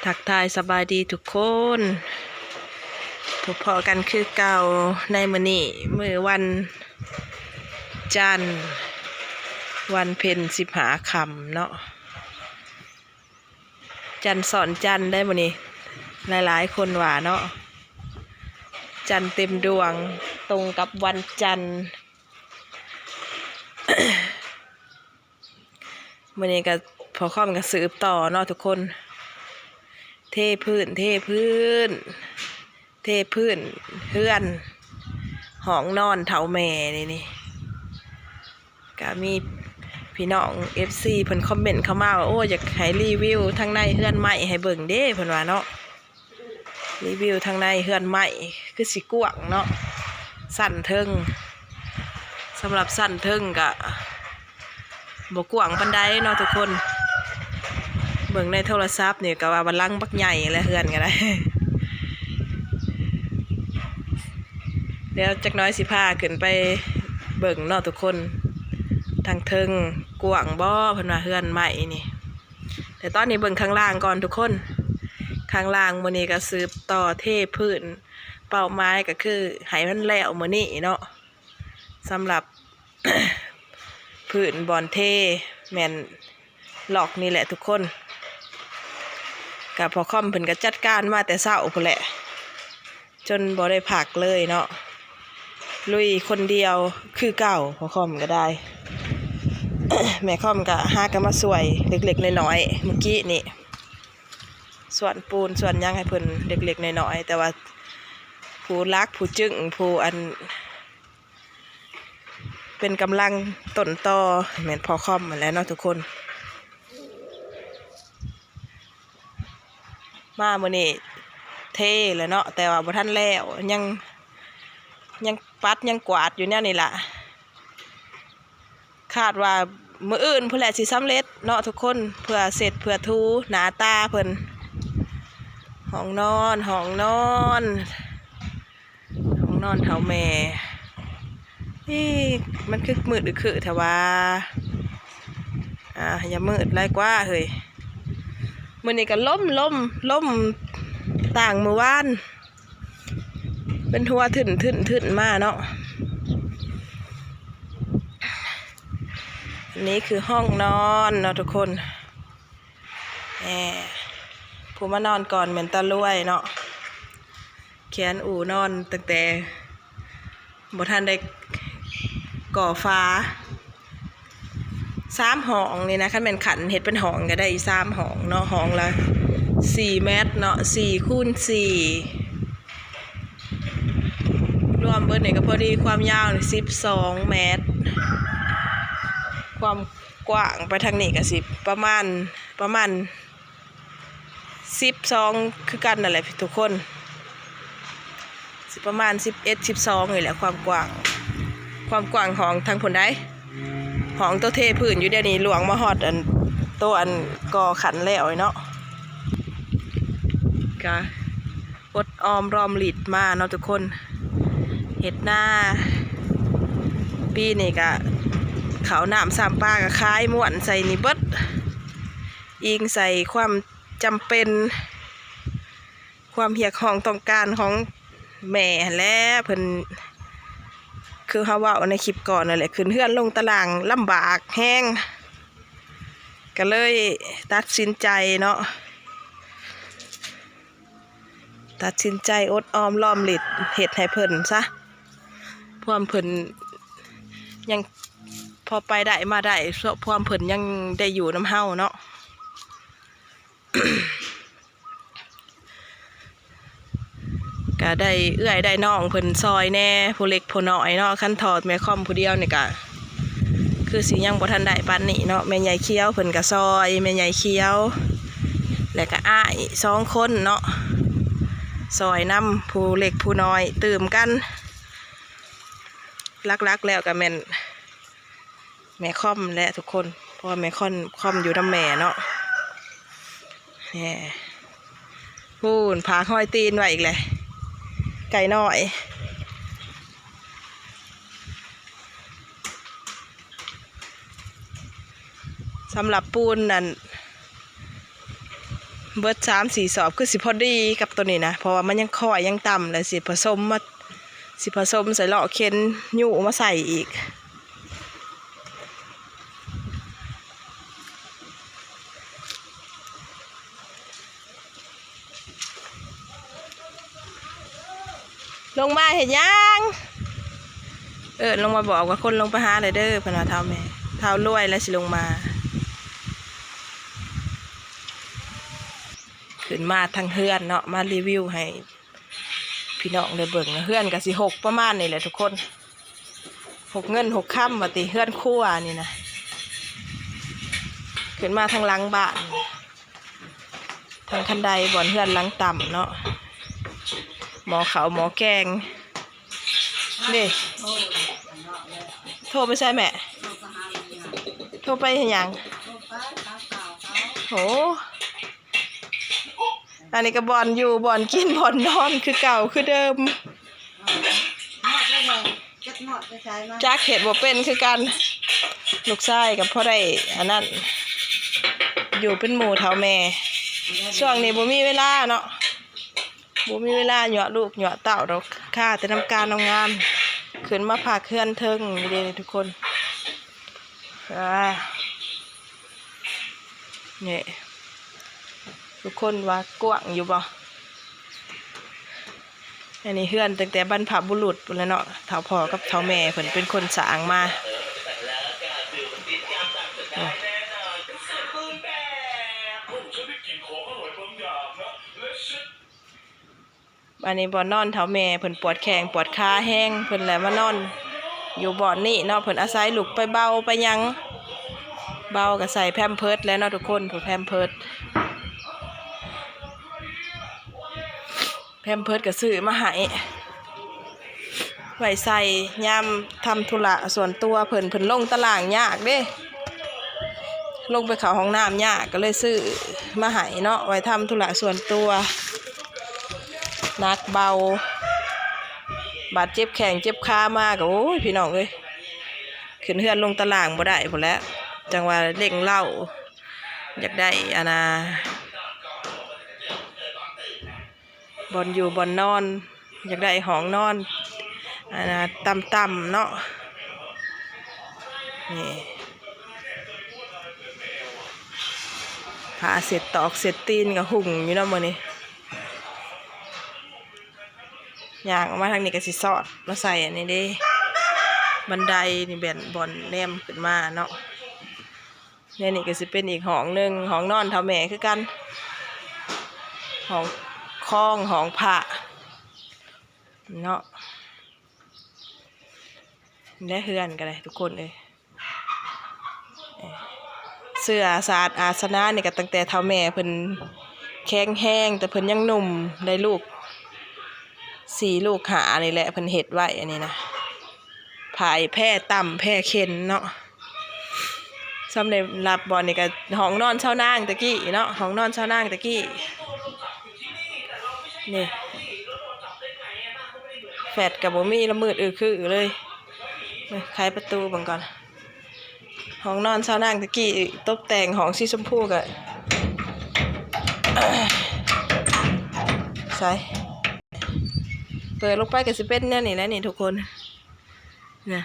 ทักทายสบายดีทุกคนพบพอกันคือเก่าในมื้อนี้มื้อวันจันทร์วันเพ็ญ15 ค่ำเนาะจันทร์สอนจันทร์ได้มื้อนี้หลายๆคนว่าเนาะจันทร์เต็มดวงตรงกับวันจันทร์ มื้อนี้ก็พอค่อมก็สืบต่อเนาะทุกคนเทพื้นเฮือนห้องนอนเฒ่าแม่นี่ก็มีพี่น้อง FC เพิ่นคอมเมนต์เข้ามาว่าโอ้อยากให้รีวิวทางในเฮือนใหม่ให้เบิ่งเด้เพิ่นว่าเนาะรีวิวทางในเฮือนใหม่คือสิกว้างเนาะสั้นเทิงสำหรับสั้นเทิงก็บ่กว้างปานใดเนาะทุกคนเบิ่งในโทรศัพท์นี่ก็ว่าบันลังก์บักใหญ่และเฮือนก็ได้ เดี๋ยวจักน้อยสิพาขึ้นไปเบิ่งเนาะทุกคนทางเทิงกว้างบ่เพิ่นว่าเฮือนใหม่นี่แต่ตอนนี้เบิ่งข้างล่างก่อนทุกคนข้างล่างมื้อนี้ก็สืบต่อเทพื้นเป้าหมายก็คือให้มันแล้วมื้อนี้เนาะสำหรับ พื้นบอนเทแม่นหลอกนี่แหละทุกคนก็พอค่อมเพิ่นก็จัดการมาแต่เช้าพุ่นแหละจนบ่ได้พักเลยเนาะลุยคนเดียวคือเก่าพอค่อมก็ได้ แม่ค่อมก็หากันมาสวยเล็กๆน้อยๆเมื่อกี้นี่ส่วนปูนส่วนยังให้เพิ่นเล็กๆน้อยๆแต่ว่าผู้รักผู้จึ้งผู้อันเป็นกำลังต้นตอเหมือนพอค่อมมาแล้วเนาะทุกคนมามื้อนี้เทแล้วเนาะแต่ว่าบ่ทันแล้วยังปัดยังกวาดอยู่เนี่ยนี่ล่ะคาดว่ามื้ออื่นพุ่นแหละสิสำเร็จเนาะทุกคนเพื่อเสร็จเพื่อทูหน้าตาเพิ่นห้องนอนเฒ่าแม่นี่มันคือมืดหรือคือแต่ว่าอย่ามืดไรกว่าเฮ้ยมื้อนี้ก็ล่มต่างมื้อวานเป็นหัวถึนมาเนาะอันนี้คือห้องนอนเนาะทุกคนผู้มานอนก่อนเหมือนตะลุยเนาะแขนอู่นอนตั้งแต่บ่ทันได้ก่อฟ้า3 ห้องนี่นะคันแม่นขันเฮ็ดเป็นห้องก็ได้อีก3 ห้องเนาะห้องละ4 เมตรเนาะ4 คูณ 4รวมเบิดนี่ก็พอดีความยาวนี่12 เมตรความกว้างไปทางนี้ก็สิประมาณ12คือกันนั่นแหละทุกคนสิประมาณ11-12นี่แหละความกว้างของทางผลได้ของตัวเทพื้นอยู่เดี๋ยวนี้หลวงมาฮอดอันตัวอันก่อขันแล้วเนาะก็อดออมรอมหลิดมาเนาะทุกคนเฮ็ดหน้าปีนี่ก็เขาน้ำ3 ปลาก็คล้ายม่วนใส่นี่เบิดอิงใส่ความจำเป็นความเหียกห้องต้องการของแม่และเพิ่นคือเขาว่าในคลิปก่อนนั่นแหละขึ้นเฮือนลงตารางลำบากแห้งก็เลยตัดสินใจเนาะตัดสินใจอดออมรอมหลิดเฮ็ดให้เพิ่นซะพวามเพิ่นยังพอไปได้มาได้พวามเพิ่นยังได้อยู่น้ำเฮาเนาะ ก็ได้เอื้อยได้น้องเพิ่นซอยแน่ผู้เล็กผู้น้อยเนาะคันถอดแม่ค่อมผู้เดียวนี่ก็คือสิยังบ่ทันได้ปานนี้เนาะแม่ใหญ่เขียวเพิ่นก็ซอยแม่ใหญ่เขียวแล้วก็อ้าย2 คนเนาะซอยนำผู้เล็กผู้น้อยตื่มกันลักๆแล้วก็แม่นแม่ค่อมและทุกคนเพราะว่าแม่ค่อมอยู่นำแม่เนาะพูนพาห้อยตีนไว้อีกเลยไก่น้อยสำหรับปูนนั่น เบิด3-4 สอบคือสิพอดีกับตัวนี้นะเพราะว่ามันยังค่อยยังต่ำเลยสิผสมใส่เลาะเค็นยู่มาใส่อีกลงมาเห็นยังลงมาบอกว่าคนลงไปหาเลยเด้อพนาเท้าแม่เท้ารวยแล้วสิลงมาขึ้นมาทางเฮือนเนาะมารีวิวให้พี่น้องได้เบิ่งนะเฮือนกับสิ6ประมาณนี่แหละทุกคน6 เงิน6 ค่ำว่าติเฮือนครัวนี่นะขึ้นมาทางหลังบ้านทางคันไดบ่อนเฮือนหลังต่ำเนาะหมอเขาหมอแกงนี่โทรไปใช่แม่โทรไปเห็นยังโหอันนี้ก็บอนอยู่บอนกินบอนนอนคือเก่าคือเดิมจักเห็ดบ่เป็นคือกันลูกชายกับพ่อได้อันนั้นอยู่เป็นหมู่เท่าแม่ช่วงนี้บ่มีเวลาเนาะบ่มีเวลาเหยาะลูกเหยาะเต่าดอกค่าแต่ทำการทำงานขึ้นมาพาเคลื่อนเทิงนี่เด้ทุกคนนี่ทุกคนว่ากว้างอยู่บ่อันนี้เฮือนตั้งแต่บรรพบุรุษพุ่นแล้วเนาะเฒ่าพ่อกับเฒ่าแม่เพิ่นเป็นคนสร้างมาอันนี้บ่อนนอนเฒ่าแม่เพิ่นปวดแข้งปวดขาแห้งเพิ่นแหละมานอนอยู่บ่อนนี่เนาะเพิ่นอาศัยลูกไปเบาไปยังเบาก็ใส่แพมเพิร์สแล้วเนาะทุกคนแพมเพิร์สก็ซื้อมาให้ไว้ใส่ยามทำธุระส่วนตัวเพิ่นลงตารางยากเด้ลงไปเข้าห้องน้ำยากก็เลยซื้อมาให้เนาะไว้ทำธุระส่วนตัวนักเบาบาดเจ็บแข้งเจ็บขามากโอ้ยพี่น้องเอ้ยขึ้นเฮือนลงตารางบ่ได้หมดแล้วจังว่าเล่งเล่าอยากได้บอนอยู่บอนนอนอยากได้ห้องนอนต่ำๆเนาะนี่ผ้าเสร็จตอกเสร็จตีนกับหุ่งอยู่เนาะมื้อนี้ย่างออกมาทางนี้ก็สิซอดมาใส่อันนี้เด้บันไดนี่แบนบอนแนมขึ้นมาเนาะเนี่ยนี่ก็สิเป็นอีกห้องนึงห้องนอนเท่าแม่คือกันห้องคล้องห้องผ้าเนาะได้เฮือนกันเลยทุกคนเลยเสื้อสะอาดอาสนะนี่ก็ตั้งแต่เท่าแม่เพิ่นแข็งแห้งแต่เพิ่นยังหนุ่มได้ลูก4 ลูกหานี่แหละเพิ่นเฮ็ดไว้อันนี้นะผายแพร่ต่ำแพร่เข็นเนาะสำเร็จรับบอลนี่ก็ห้องนอนเช่านางตะกี้เนาะห้องนอนเช่านางตะกี้นี่แฟดกับบ่มีละมืดคือเลยไขประตูบังก่อนห้องนอนเช่านางตะกี้ตกแต่งห้องสีชมพูก็ใส่เปิดลงไปก็สิเป็นเนี่ยนี่แหละนี่ทุกคนเนี่ย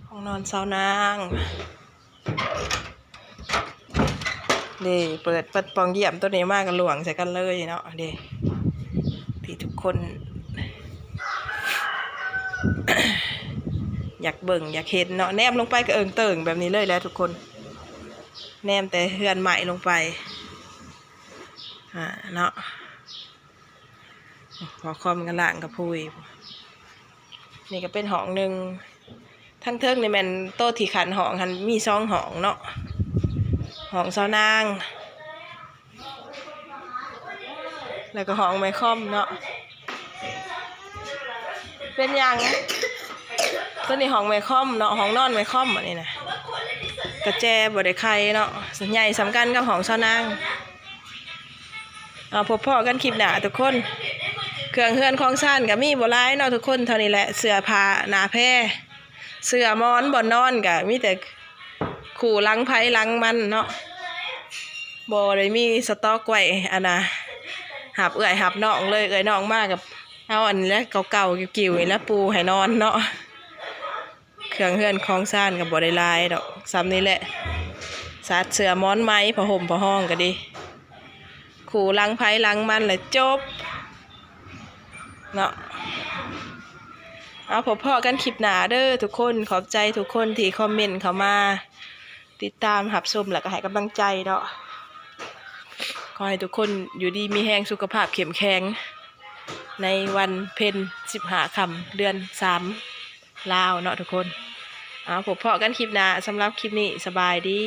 ห้องนอนเช่านางนี่เปิดปองเยี่ยมตัวนี้มากกันหลวงใส่กันเลยเนาะเด้พี่ทุกคน อยากเบิ่งอยากเห็นเนาะแนมลงไปก็เอิงเติ่งแบบนี้เลยแล้วทุกคนแนมแต่เฮือนใหม่ลงไปเนาะพอคอมกันล่างกับพุยนี่ก็เป็นห้องหนึ่งทั้งเทิงในแมนโต๊ะที่ขันห้องหันมี2 ห้องเนาะห้องเช่านางแล้วก็ห้องไมคอมเนาะเป็นอย่างตัวนี้ห้องไมคอมเนาะห้องนอนไมคอมอันนี้นะกระแจบ่ได้ไข่เนาะใหญ่สำคัญกับห้องเช่านางพบพ่อกันคลิปหน้าทุกคนเครื่องเฮือนของซ่านกับมีบ่หลายเนาะทุกคนเท่านี้แหละเสื้อผ้าหน้าแพรเสื้อมอนบ่นอนกับมีแต่ ขู่ลังไผ่ลังมันเนาะบ่ได้มีสต๊อกไว้อันน่ะหับเอื้อยหับน้องเลยเอื้อยน้องมากกับเอาอันนี้แหละเก่าๆกิ่วๆนี่แล้วปูให้นอนเนาะเครื่องเฮือนของซ่านกับบ่ได้หลายดอกซ้ำนี่แหละสาดเสื้อม้อนไม้ผ้าห่มผ้าห้องก็ดีขู่ลังไผ่ลังมันเลยจบเนาะเอาพบพ่อกันคลิปหน้าเด้อทุกคนขอบใจทุกคนที่คอมเมนต์เข้ามาติดตามหับชมแล้วก็ให้กำลังใจเนาะขอให้ทุกคนอยู่ดีมีแรงสุขภาพเข้มแข็งในวันเพ็ญ15 ค่ำเดือน3ลาวเนาะทุกคนเอาพบพ่อกันคลิปหน้าสำหรับคลิปนี้สบายดี